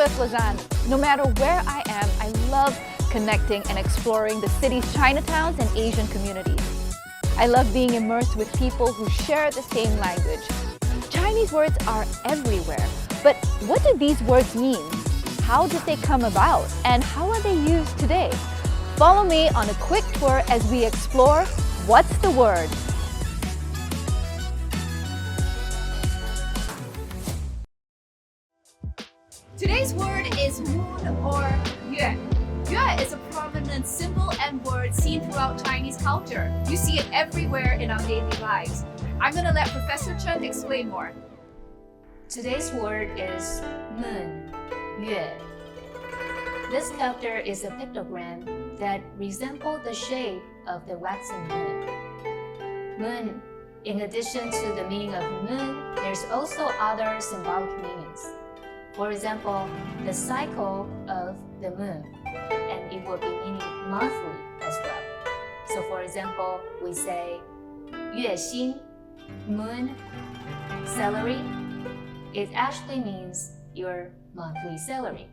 Elizabeth Lazan. No matter where I am, I love connecting and exploring the city's Chinatowns and Asian communities. I love being immersed with people who share the same language. Chinese words are everywhere, but what do these words mean? How did they come about, and how are they used today? Follow me on a quick tour as we explore What's the Word? Today's word is moon or yue. Yue is a prominent symbol and word seen throughout Chinese culture. You see it everywhere in our daily lives. I'm going to let Professor Chen explain more. Today's word is moon, yue. This character is a pictogram that resembles the shape of the waxing moon. Moon, in addition to the meaning of moon, there's also other symbolic meanings. For example, the cycle of the moon, and it will be meaning monthly as well. So for example, we say 月薪, moon, salary. It actually means your monthly salary.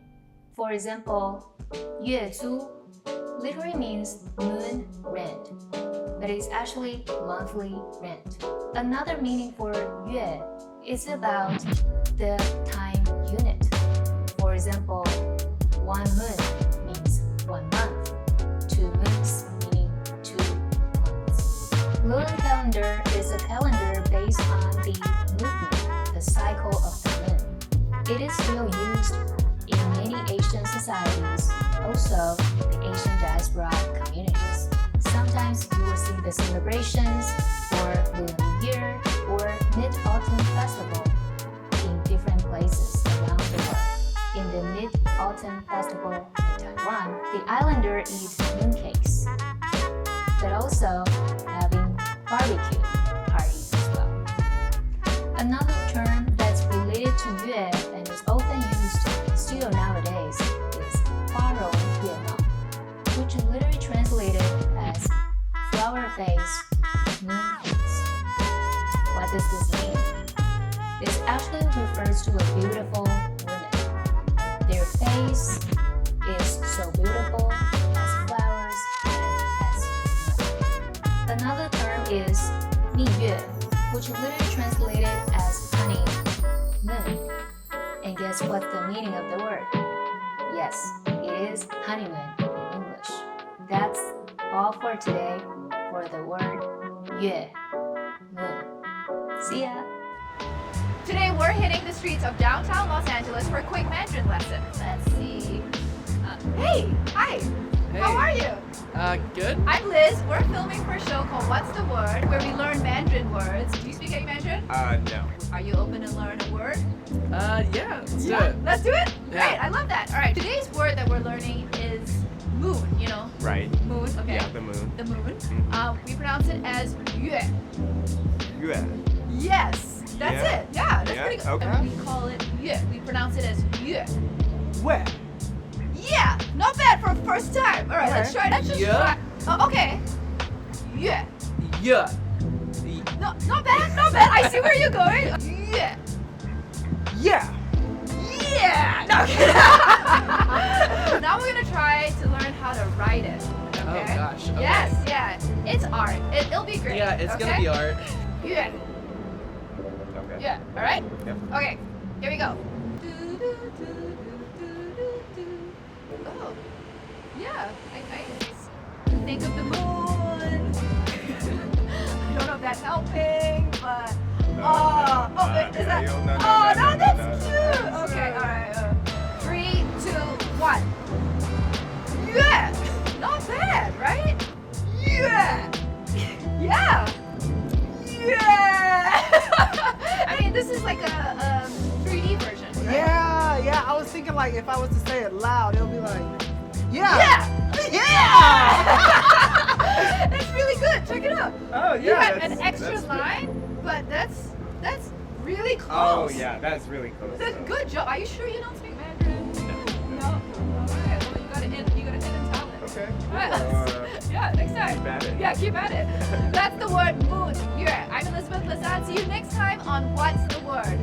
For example, 月租 literally means moon rent, but it's actually monthly rent. Another meaning for 月 is about the time unit. For example, 1 moon means 1 month, 2 moons meaning 2 months. Lunar calendar is a calendar based on the movement, the cycle of the moon. It is still used in many Asian societies, also the Asian diaspora communities. Sometimes you will see the celebrations for Lunar New Year or Mid-Autumn Festival in different places around the world. In the Mid-Autumn Festival in Taiwan, the islanders eat mooncakes, but also having barbecue parties as well. Another term that's related to yue and is often used still nowadays is 花容月貌, which literally translated as flower face, moon face. What does this mean? This actually refers to a beautiful woman. Their face is so beautiful as flowers and as moon. Another term is 蜜月, which literally translated as honey, moon. And guess what's the meaning of the word? Yes, it is honeymoon in English. That's all for today for the word yue, moon. See ya! Today we're hitting the streets of downtown Los Angeles for a quick Mandarin lesson. Let's see. Hey! Hi! Hey. How are you? Good. I'm Liz. We're filming for a show called What's the Word, where we learn Mandarin words. Do you speak any Mandarin? No. Are you open to learn a word? Yeah, let's do it. Let's do it? Yeah. Great, I love that. All right, today's word that we're learning is moon, you know? Right. Moon, okay. Yeah, the moon. The moon. Mhm. We pronounce it as yue. Yue. Yes, that's Yeah. it. Yeah, that's Yeah, pretty good. okay. And we call it yue. We pronounce it as yue. Where? Yeah, not bad for a first time. All right, let's try. Let's just Yeah. try. Oh, okay. Yue. Yeah. No, not bad, not bad. I see where you're going. Yeah. Yeah. Yeah. No. Now we're gonna try to learn how to write it. Okay? Oh gosh. Okay. Yes, yeah. It's art. It'll be great. Yeah, it's okay? gonna be art. Yeah. Okay. Yeah. All right. Yep. Okay. Here we go. Oh. Yeah. I think of the moon. I don't know if that's helping, but wait, is that? No, that's cute. Okay, all right. 3, 2, 1. Yeah, not bad, right? Yeah, yeah, yeah. I mean, this is like a 3D version, right? Yeah, I was thinking like if I was to say it loud, it'll be like, yeah. Yeah. That's really good. Check it out. Oh You yeah. had that's- an extra that's good. line, but that's really Oh close. yeah, that's really close. That's though. good job. Are you sure you don't speak Mandarin? No. No. All right. Well, you got a hidden talent. Okay. All right. Well, Yeah. Next time. keep at it. Yeah. Keep at it. That's the word moon. Yeah. I'm Elizabeth Lazan. See you next time on What's the Word.